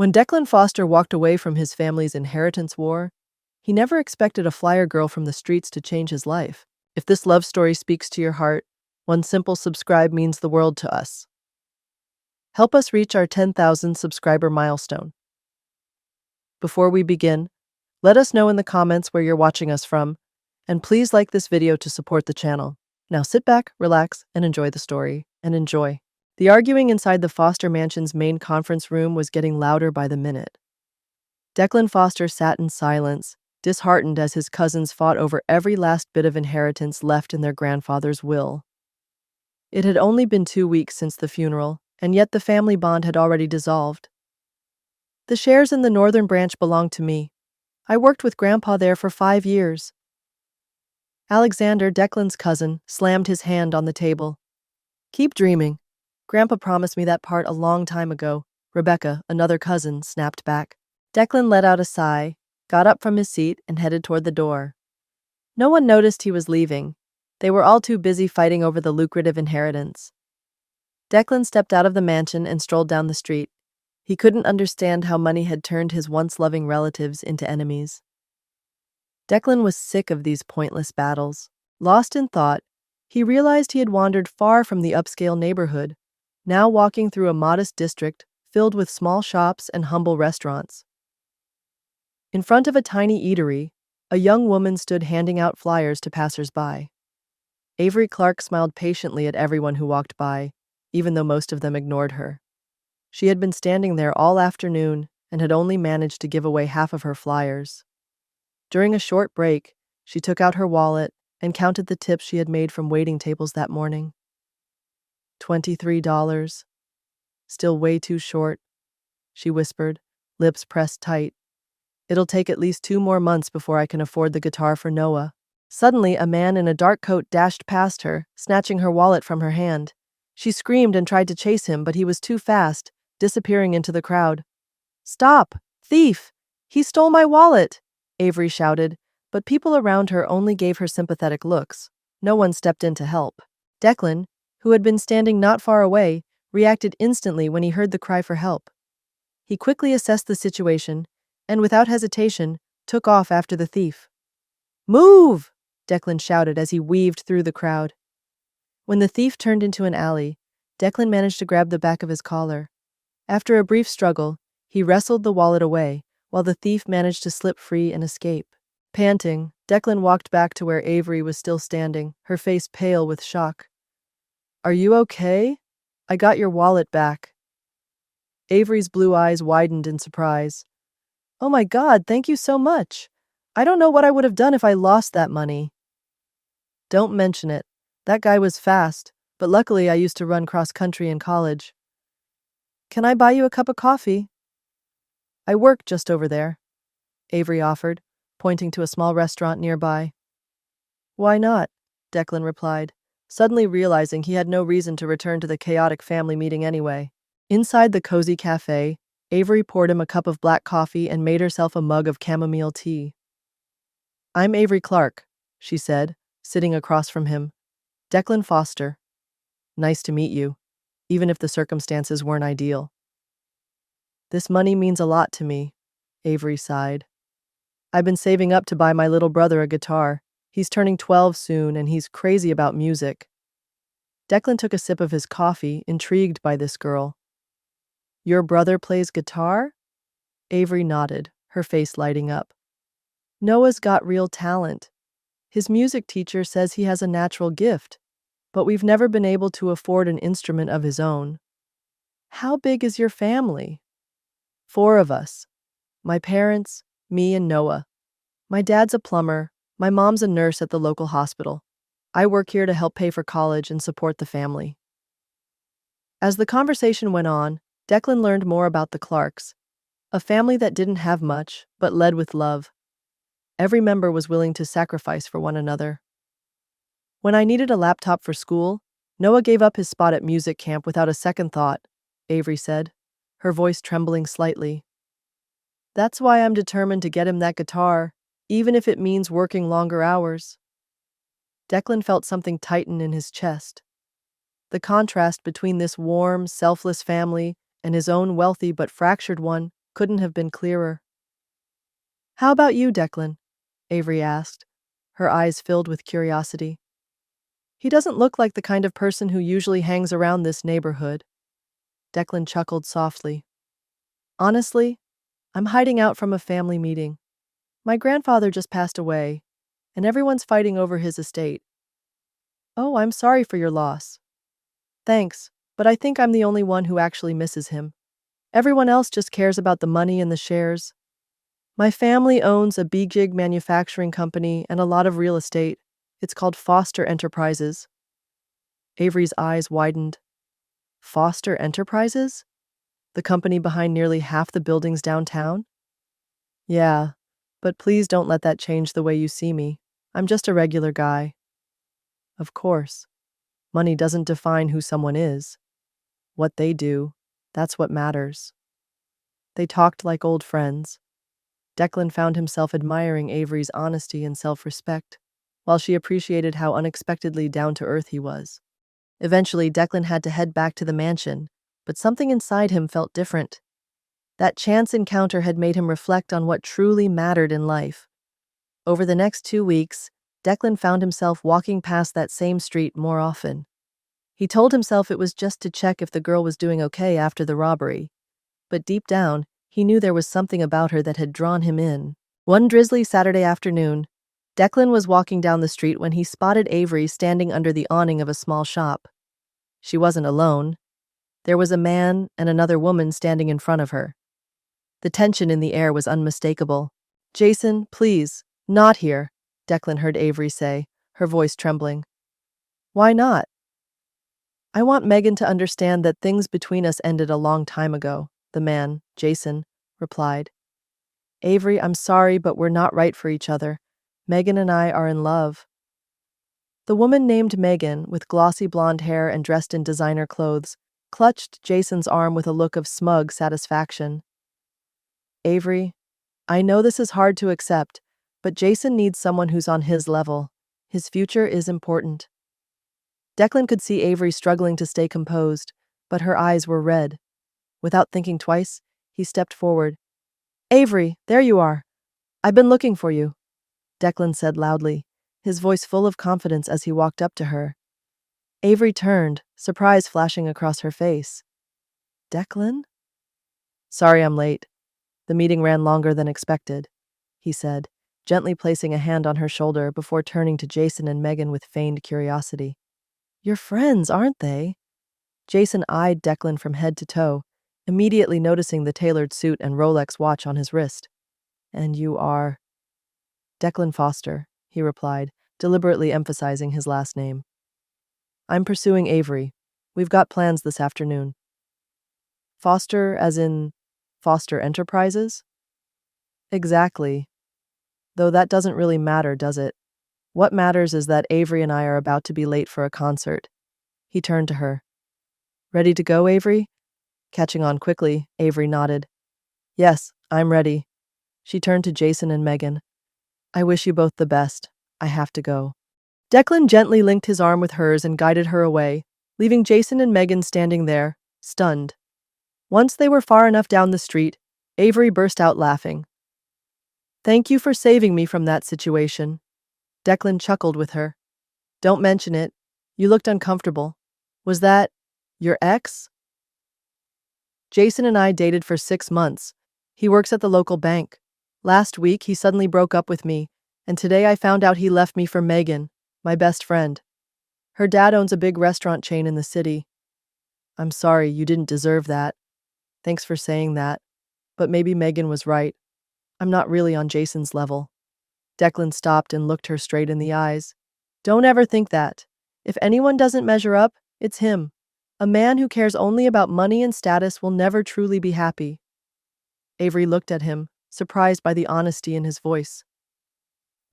When Declan Foster walked away from his family's inheritance war, he never expected a flyer girl from the streets to change his life. If this love story speaks to your heart, one simple subscribe means the world to us. Help us reach our 10,000 subscriber milestone. Before we begin, let us know in the comments where you're watching us from, and please like this video to support the channel. Now sit back, relax, and enjoy the story. Enjoy. The arguing inside the Foster mansion's main conference room was getting louder by the minute. Declan Foster sat in silence, disheartened as his cousins fought over every last bit of inheritance left in their grandfather's will. It had only been 2 weeks since the funeral, and yet the family bond had already dissolved. The shares in the northern branch belonged to me. I worked with Grandpa there for 5 years. Alexander, Declan's cousin, slammed his hand on the table. Keep dreaming. Grandpa promised me that part a long time ago. Rebecca, another cousin, snapped back. Declan let out a sigh, got up from his seat, and headed toward the door. No one noticed he was leaving. They were all too busy fighting over the lucrative inheritance. Declan stepped out of the mansion and strolled down the street. He couldn't understand how money had turned his once loving relatives into enemies. Declan was sick of these pointless battles. Lost in thought, he realized he had wandered far from the upscale neighborhood, now walking through a modest district filled with small shops and humble restaurants. In front of a tiny eatery, a young woman stood handing out flyers to passers-by. Avery Clark smiled patiently at everyone who walked by, even though most of them ignored her. She had been standing there all afternoon and had only managed to give away half of her flyers. During a short break, she took out her wallet and counted the tips she had made from waiting tables that morning. $23. Still way too short, she whispered, lips pressed tight. It'll take at least 2 more months before I can afford the guitar for Noah. Suddenly, a man in a dark coat dashed past her, snatching her wallet from her hand. She screamed and tried to chase him, but he was too fast, disappearing into the crowd. "Stop! Thief! He stole my wallet!" Avery shouted, but people around her only gave her sympathetic looks. No one stepped in to help. Declan, who had been standing not far away, reacted instantly when he heard the cry for help. He quickly assessed the situation and, without hesitation, took off after the thief. "Move!" Declan shouted as he weaved through the crowd. When the thief turned into an alley, Declan managed to grab the back of his collar. After a brief struggle, he wrestled the wallet away, while the thief managed to slip free and escape. Panting, Declan walked back to where Avery was still standing, her face pale with shock. "Are you okay? I got your wallet back." Avery's blue eyes widened in surprise. "Oh my God, thank you so much. I don't know what I would have done if I lost that money." "Don't mention it. That guy was fast, but luckily I used to run cross-country in college." "Can I buy you a cup of coffee?" "I work just over there," Avery offered, pointing to a small restaurant nearby. "Why not?" Declan replied, suddenly realizing he had no reason to return to the chaotic family meeting anyway. Inside the cozy cafe, Avery poured him a cup of black coffee and made herself a mug of chamomile tea. "I'm Avery Clark," she said, sitting across from him. "Declan Foster. Nice to meet you, even if the circumstances weren't ideal." "This money means a lot to me," Avery sighed. "I've been saving up to buy my little brother a guitar. He's turning 12 soon, and he's crazy about music." Declan took a sip of his coffee, intrigued by this girl. "Your brother plays guitar?" Avery nodded, her face lighting up. "Noah's got real talent. His music teacher says he has a natural gift, but we've never been able to afford an instrument of his own." "How big is your family?" "4 of us. My parents, me, and Noah. My dad's a plumber, my mom's a nurse at the local hospital. I work here to help pay for college and support the family." As the conversation went on, Declan learned more about the Clarks, a family that didn't have much, but led with love. Every member was willing to sacrifice for one another. "When I needed a laptop for school, Noah gave up his spot at music camp without a second thought," Avery said, her voice trembling slightly. "That's why I'm determined to get him that guitar, even if it means working longer hours." Declan felt something tighten in his chest. The contrast between this warm, selfless family and his own wealthy but fractured one Couldn't have been clearer. How about you, Declan? Avery asked, her eyes filled with curiosity. He doesn't look like the kind of person who usually hangs around this neighborhood. Declan chuckled softly. Honestly, I'm hiding out from a family meeting. My grandfather just passed away, and everyone's fighting over his estate. Oh, I'm sorry for your loss. Thanks, but I think I'm the only one who actually misses him. Everyone else just cares about the money and the shares. My family owns a big manufacturing company and a lot of real estate. It's called Foster Enterprises. Avery's eyes widened. Foster Enterprises? The company behind nearly half the buildings downtown? Yeah, but please don't let that change the way you see me. I'm just a regular guy. Of course. Money doesn't define who someone is. What they do, that's what matters. They talked like old friends. Declan found himself admiring Avery's honesty and self-respect, while she appreciated how unexpectedly down-to-earth he was. Eventually, Declan had to head back to the mansion, but something inside him felt different. That chance encounter had made him reflect on what truly mattered in life. Over the next 2 weeks, Declan found himself walking past that same street more often. He told himself it was just to check if the girl was doing okay after the robbery. But deep down, he knew there was something about her that had drawn him in. One drizzly Saturday afternoon, Declan was walking down the street when he spotted Avery standing under the awning of a small shop. She wasn't alone. There was a man and another woman standing in front of her. The tension in the air was unmistakable. "Jason, please, not here," Declan heard Avery say, her voice trembling. "Why not?" "I want Megan to understand that things between us ended a long time ago," the man, Jason, replied. "Avery, I'm sorry, but we're not right for each other. Megan and I are in love." The woman named Megan, with glossy blonde hair and dressed in designer clothes, clutched Jason's arm with a look of smug satisfaction. "Avery, I know this is hard to accept, but Jason needs someone who's on his level. His future is important." Declan could see Avery struggling to stay composed, but her eyes were red. Without thinking twice, he stepped forward. "Avery, there you are. I've been looking for you," Declan said loudly, his voice full of confidence as he walked up to her. Avery turned, surprise flashing across her face. "Declan?" "Sorry I'm late. The meeting ran longer than expected," he said, gently placing a hand on her shoulder before turning to Jason and Megan with feigned curiosity. "You're friends, aren't they?" Jason eyed Declan from head to toe, immediately noticing the tailored suit and Rolex watch on his wrist. "And you are—" "Declan Foster," he replied, deliberately emphasizing his last name. "I'm pursuing Avery. We've got plans this afternoon." "Foster as in Foster Enterprises?" "Exactly. Though that doesn't really matter, does it? What matters is that Avery and I are about to be late for a concert." He turned to her. "Ready to go, Avery?" Catching on quickly, Avery nodded. "Yes, I'm ready." She turned to Jason and Megan. "I wish you both the best. I have to go." Declan gently linked his arm with hers and guided her away, leaving Jason and Megan standing there, stunned. Once they were far enough down the street, Avery burst out laughing. "Thank you for saving me from that situation." Declan chuckled with her. "Don't mention it. You looked uncomfortable. Was that your ex?" "Jason and I dated for 6 months. He works at the local bank. Last week, he suddenly broke up with me, and today I found out he left me for Megan, my best friend. Her dad owns a big restaurant chain in the city. I'm sorry, you didn't deserve that. Thanks for saying that. But maybe Megan was right. I'm not really on Jason's level." Declan stopped and looked her straight in the eyes. "Don't ever think that. If anyone doesn't measure up, it's him. A man who cares only about money and status will never truly be happy." Avery looked at him, surprised by the honesty in his voice.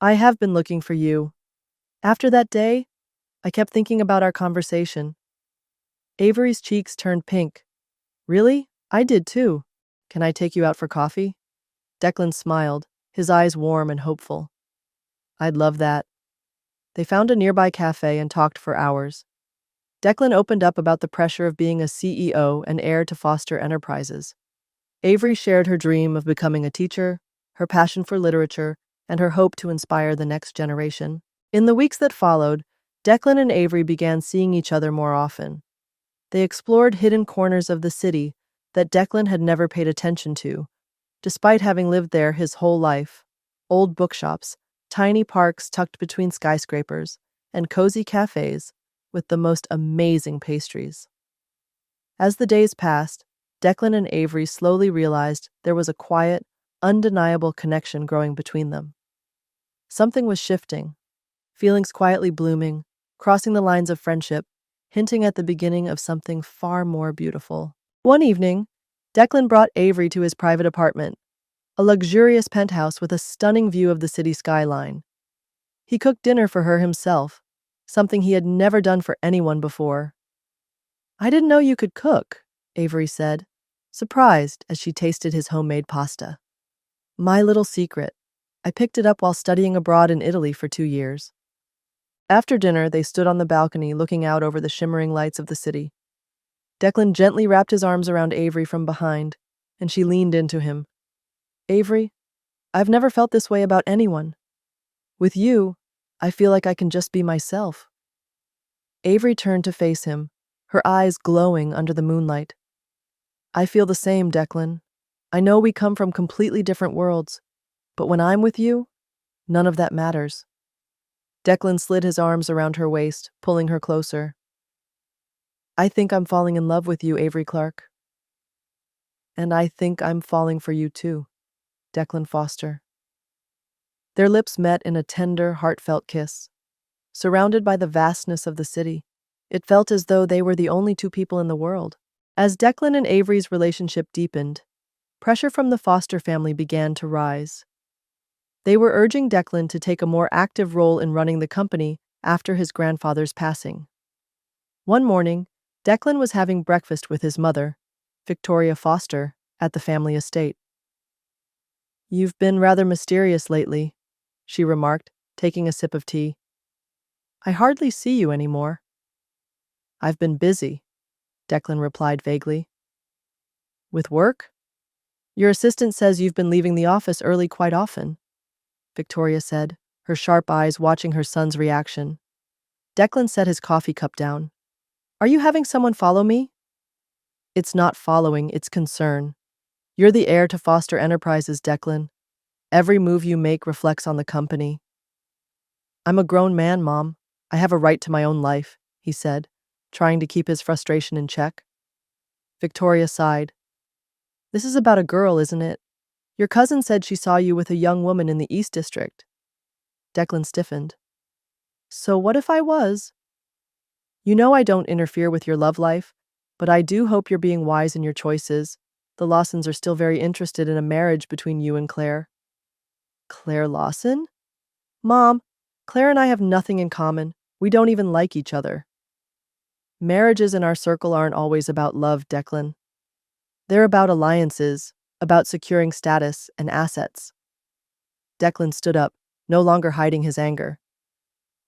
"I have been looking for you. After that day, I kept thinking about our conversation." Avery's cheeks turned pink. "Really? I did too. Can I take you out for coffee?" Declan smiled, his eyes warm and hopeful. "I'd love that." They found a nearby cafe and talked for hours. Declan opened up about the pressure of being a CEO and heir to Foster Enterprises. Avery shared her dream of becoming a teacher, her passion for literature, and her hope to inspire the next generation. In the weeks that followed, Declan and Avery began seeing each other more often. They explored hidden corners of the city that Declan had never paid attention to, despite having lived there his whole life. Old bookshops, tiny parks tucked between skyscrapers, and cozy cafes with the most amazing pastries. As the days passed, Declan and Avery slowly realized there was a quiet, undeniable connection growing between them. Something was shifting, feelings quietly blooming, crossing the lines of friendship, hinting at the beginning of something far more beautiful. One evening, Declan brought Avery to his private apartment, a luxurious penthouse with a stunning view of the city skyline. He cooked dinner for her himself, something he had never done for anyone before. "I didn't know you could cook," Avery said, surprised as she tasted his homemade pasta. "My little secret. I picked it up while studying abroad in Italy for 2 years." After dinner, they stood on the balcony looking out over the shimmering lights of the city. Declan gently wrapped his arms around Avery from behind, and she leaned into him. "Avery, I've never felt this way about anyone. With you, I feel like I can just be myself." Avery turned to face him, her eyes glowing under the moonlight. "I feel the same, Declan. I know we come from completely different worlds, but when I'm with you, none of that matters." Declan slid his arms around her waist, pulling her closer. "I think I'm falling in love with you, Avery Clark." "And I think I'm falling for you too, Declan Foster." Their lips met in a tender, heartfelt kiss. Surrounded by the vastness of the city, it felt as though they were the only two people in the world. As Declan and Avery's relationship deepened, pressure from the Foster family began to rise. They were urging Declan to take a more active role in running the company after his grandfather's passing. One morning, Declan was having breakfast with his mother, Victoria Foster, at the family estate. "You've been rather mysterious lately," she remarked, taking a sip of tea. "I hardly see you anymore." "I've been busy," Declan replied vaguely. "With work? Your assistant says you've been leaving the office early quite often," Victoria said, her sharp eyes watching her son's reaction. Declan set his coffee cup down. "Are you having someone follow me?" "It's not following, it's concern. You're the heir to Foster Enterprises, Declan. Every move you make reflects on the company." "I'm a grown man, Mom. I have a right to my own life," he said, trying to keep his frustration in check. Victoria sighed. "This is about a girl, isn't it? Your cousin said she saw you with a young woman in the East District." Declan stiffened. "So what if I was?" "You know I don't interfere with your love life, but I do hope you're being wise in your choices. The Lawsons are still very interested in a marriage between you and Claire." "Claire Lawson?" "Mom, Claire and I have nothing in common. We don't even like each other." "Marriages in our circle aren't always about love, Declan. They're about alliances, about securing status and assets." Declan stood up, no longer hiding his anger.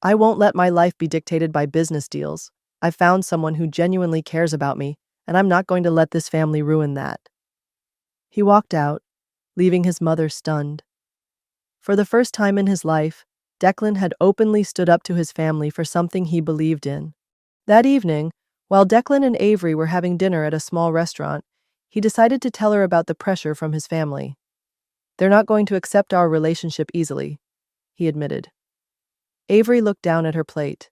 "I won't let my life be dictated by business deals. I've found someone who genuinely cares about me, and I'm not going to let this family ruin that." He walked out, leaving his mother stunned. For the first time in his life, Declan had openly stood up to his family for something he believed in. That evening, while Declan and Avery were having dinner at a small restaurant, he decided to tell her about the pressure from his family. "They're not going to accept our relationship easily," he admitted. Avery looked down at her plate.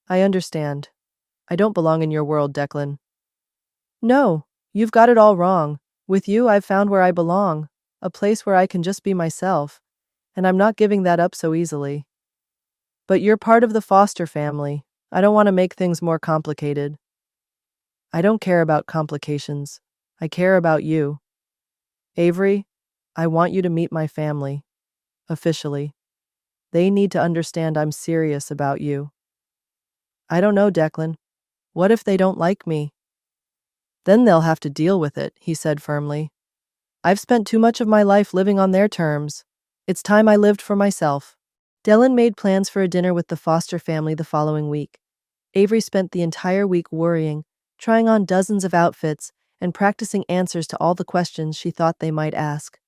"I understand. I don't belong in your world, Declan." "No, you've got it all wrong. With you, I've found where I belong, a place where I can just be myself, and I'm not giving that up so easily. But you're part of the Foster family. I don't want to make things more complicated." "I don't care about complications. I care about you. Avery, I want you to meet my family. Officially. They need to understand I'm serious about you." "I don't know, Declan. What if they don't like me?" "Then they'll have to deal with it," he said firmly. "I've spent too much of my life living on their terms. It's time I lived for myself." Dylan made plans for a dinner with the Foster family the following week. Avery spent the entire week worrying, trying on dozens of outfits, and practicing answers to all the questions she thought they might ask.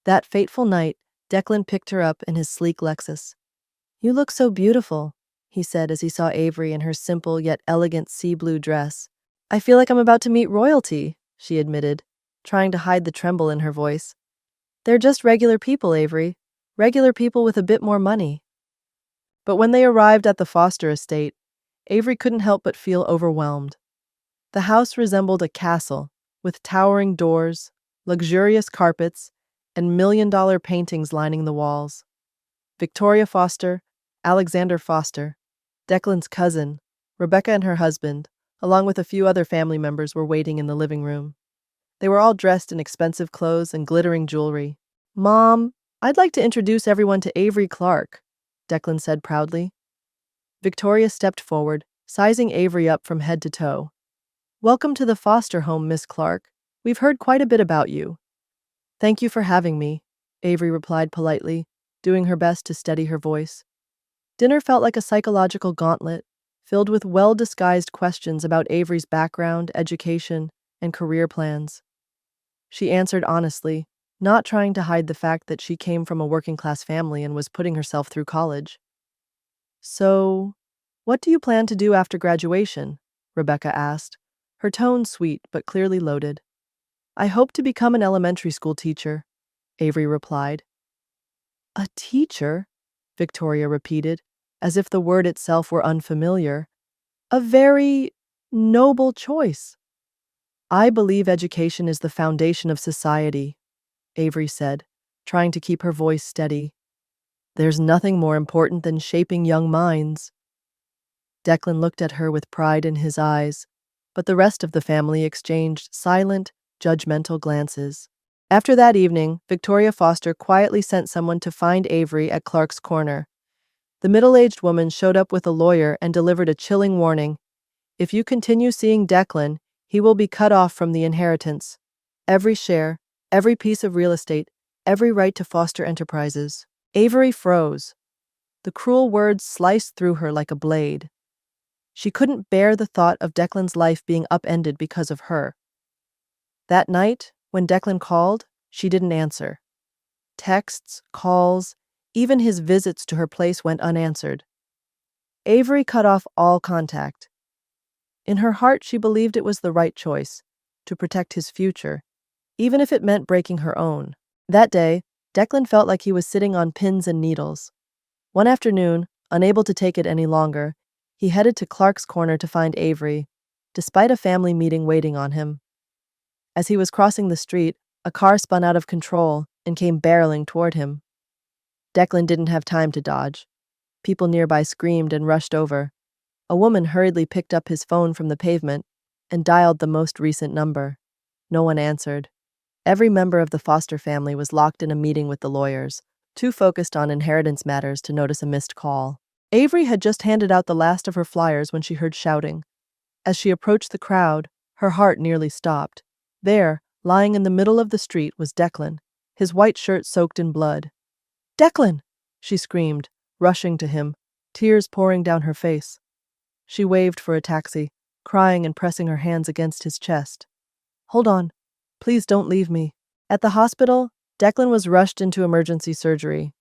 That fateful night, Declan picked her up in his sleek Lexus. "You look so beautiful," he said as he saw Avery in her simple yet elegant sea blue dress. "I feel like I'm about to meet royalty," she admitted, trying to hide the tremble in her voice. "They're just regular people, Avery. Regular people with a bit more money." But when they arrived at the Foster estate, Avery couldn't help but feel overwhelmed. The house resembled a castle, with towering doors, luxurious carpets, and million-dollar paintings lining the walls. Victoria Foster, Alexander Foster, Declan's cousin, Rebecca and her husband, along with a few other family members, were waiting in the living room. They were all dressed in expensive clothes and glittering jewelry. "Mom, I'd like to introduce everyone to Avery Clark," Declan said proudly. Victoria stepped forward, sizing Avery up from head to toe. "Welcome to the Foster home, Miss Clark. We've heard quite a bit about you." "Thank you for having me," Avery replied politely, doing her best to steady her voice. Dinner felt like a psychological gauntlet, filled with well-disguised questions about Avery's background, education, and career plans. She answered honestly, not trying to hide the fact that she came from a working-class family and was putting herself through college. "So, what do you plan to do after graduation?" Rebecca asked, her tone sweet but clearly loaded. "I hope to become an elementary school teacher," Avery replied. "A teacher?" Victoria repeated, as if the word itself were unfamiliar. "A very noble choice." "I believe education is the foundation of society," Avery said, trying to keep her voice steady. "There's nothing more important than shaping young minds." Declan looked at her with pride in his eyes, but the rest of the family exchanged silent, judgmental glances. After that evening, Victoria Foster quietly sent someone to find Avery at Clark's corner. The middle-aged woman showed up with a lawyer and delivered a chilling warning. "If you continue seeing Declan, he will be cut off from the inheritance. Every share, every piece of real estate, every right to Foster Enterprises." Avery froze. The cruel words sliced through her like a blade. She couldn't bear the thought of Declan's life being upended because of her. That night, when Declan called, she didn't answer. Texts, calls, even his visits to her place went unanswered. Avery cut off all contact. In her heart, she believed it was the right choice, to protect his future, even if it meant breaking her own. That day, Declan felt like he was sitting on pins and needles. One afternoon, unable to take it any longer, he headed to Clark's corner to find Avery, despite a family meeting waiting on him. As he was crossing the street, a car spun out of control and came barreling toward him. Declan didn't have time to dodge. People nearby screamed and rushed over. A woman hurriedly picked up his phone from the pavement and dialed the most recent number. No one answered. Every member of the Foster family was locked in a meeting with the lawyers, too focused on inheritance matters to notice a missed call. Avery had just handed out the last of her flyers when she heard shouting. As she approached the crowd, her heart nearly stopped. There, lying in the middle of the street, was Declan, his white shirt soaked in blood. "Declan!" she screamed, rushing to him, tears pouring down her face. She waved for a taxi, crying and pressing her hands against his chest. "Hold on. Please don't leave me." At the hospital, Declan was rushed into emergency surgery.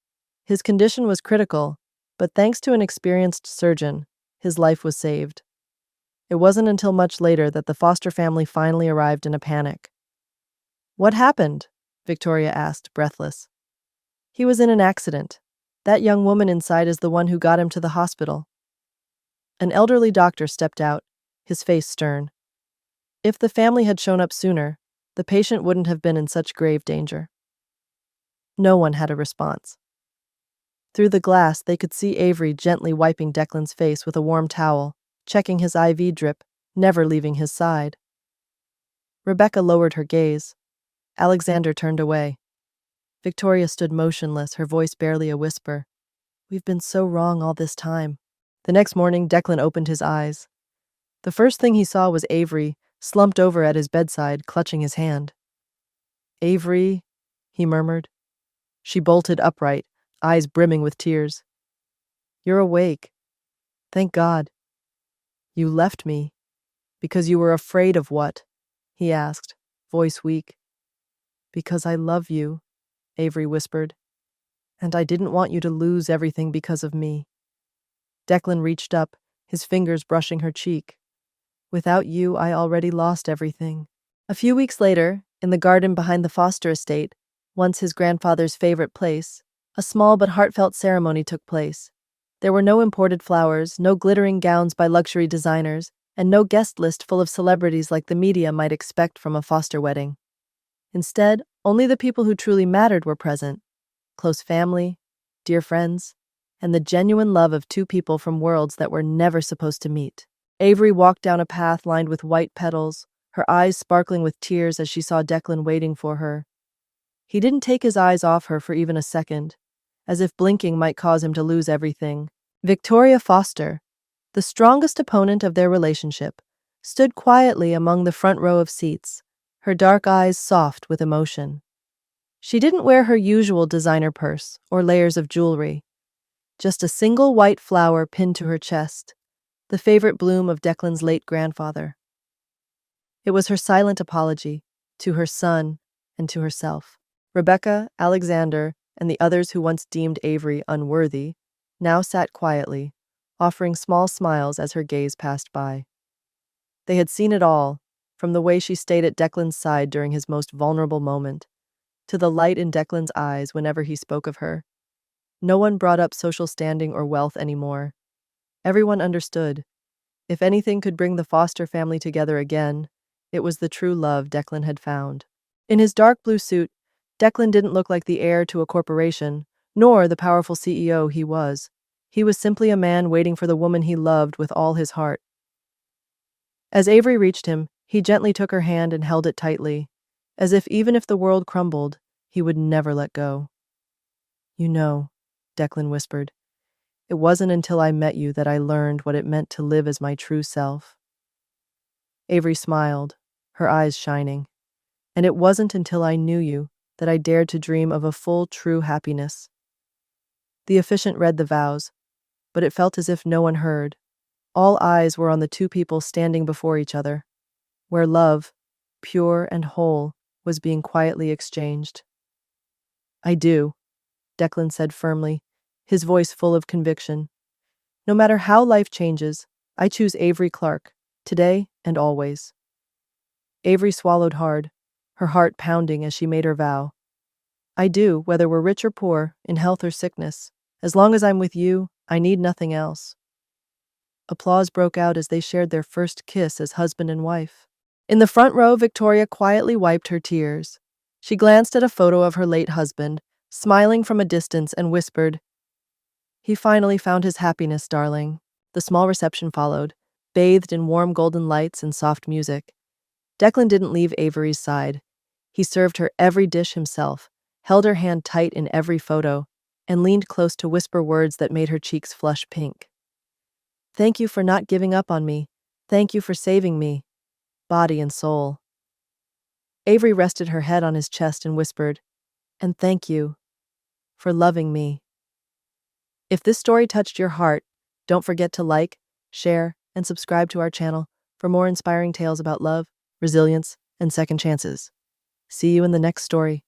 His condition was critical, but thanks to an experienced surgeon, his life was saved. It wasn't until much later that the Foster family finally arrived in a panic. "What happened?" Victoria asked, breathless. "He was in an accident. That young woman inside is the one who got him to the hospital." An elderly doctor stepped out, his face stern. If the family had shown up sooner, the patient wouldn't have been in such grave danger. No one had a response. Through the glass, they could see Avery gently wiping Declan's face with a warm towel, checking his IV drip, never leaving his side. Rebecca lowered her gaze. Alexander turned away. Victoria stood motionless, her voice barely a whisper. "We've been so wrong all this time." The next morning, Declan opened his eyes. The first thing he saw was Avery, slumped over at his bedside, clutching his hand. "Avery," he murmured. She bolted upright, eyes brimming with tears. "You're awake. Thank God. You left me because you were afraid of what?" he asked, voice weak. Because I love you, Avery whispered, and I didn't want you to lose everything because of me. Declan reached up, his fingers brushing her cheek. Without you, I already lost everything. A few weeks later, in the garden behind the Foster estate, once his grandfather's favorite place, a small but heartfelt ceremony took place. There were no imported flowers, no glittering gowns by luxury designers, and no guest list full of celebrities like the media might expect from a Foster wedding. Instead, only the people who truly mattered were present: close family, dear friends, and the genuine love of two people from worlds that were never supposed to meet. Avery walked down a path lined with white petals, her eyes sparkling with tears as she saw Declan waiting for her. He didn't take his eyes off her for even a second, as if blinking might cause him to lose everything. Victoria Foster, the strongest opponent of their relationship, stood quietly among the front row of seats, her dark eyes soft with emotion. She didn't wear her usual designer purse or layers of jewelry, just a single white flower pinned to her chest, the favorite bloom of Declan's late grandfather. It was her silent apology to her son and to herself. Rebecca, Alexander, and the others who once deemed Avery unworthy now sat quietly, offering small smiles as her gaze passed by. They had seen it all, from the way she stayed at Declan's side during his most vulnerable moment, to the light in Declan's eyes whenever he spoke of her. No one brought up social standing or wealth anymore. Everyone understood. If anything could bring the Foster family together again, it was the true love Declan had found. In his dark blue suit, Declan didn't look like the heir to a corporation, nor the powerful CEO he was. He was simply a man waiting for the woman he loved with all his heart. As Avery reached him, he gently took her hand and held it tightly, as if even if the world crumbled, he would never let go. You know, Declan whispered, it wasn't until I met you that I learned what it meant to live as my true self. Avery smiled, her eyes shining. And it wasn't until I knew you that I dared to dream of a full, true happiness. The officiant read the vows, but it felt as if no one heard. All eyes were on the two people standing before each other, where love, pure and whole, was being quietly exchanged. I do, Declan said firmly, his voice full of conviction. No matter how life changes, I choose Avery Clark, today and always. Avery swallowed hard, her heart pounding as she made her vow. I do, whether we're rich or poor, in health or sickness. As long as I'm with you, I need nothing else. Applause broke out as they shared their first kiss as husband and wife. In the front row, Victoria quietly wiped her tears. She glanced at a photo of her late husband, smiling from a distance, and whispered, "He finally found his happiness, darling." The small reception followed, bathed in warm golden lights and soft music. Declan didn't leave Avery's side. He served her every dish himself, held her hand tight in every photo, and leaned close to whisper words that made her cheeks flush pink. Thank you for not giving up on me. Thank you for saving me, body and soul. Avery rested her head on his chest and whispered, and thank you for loving me. If this story touched your heart, don't forget to like, share, and subscribe to our channel for more inspiring tales about love, resilience, and second chances. See you in the next story.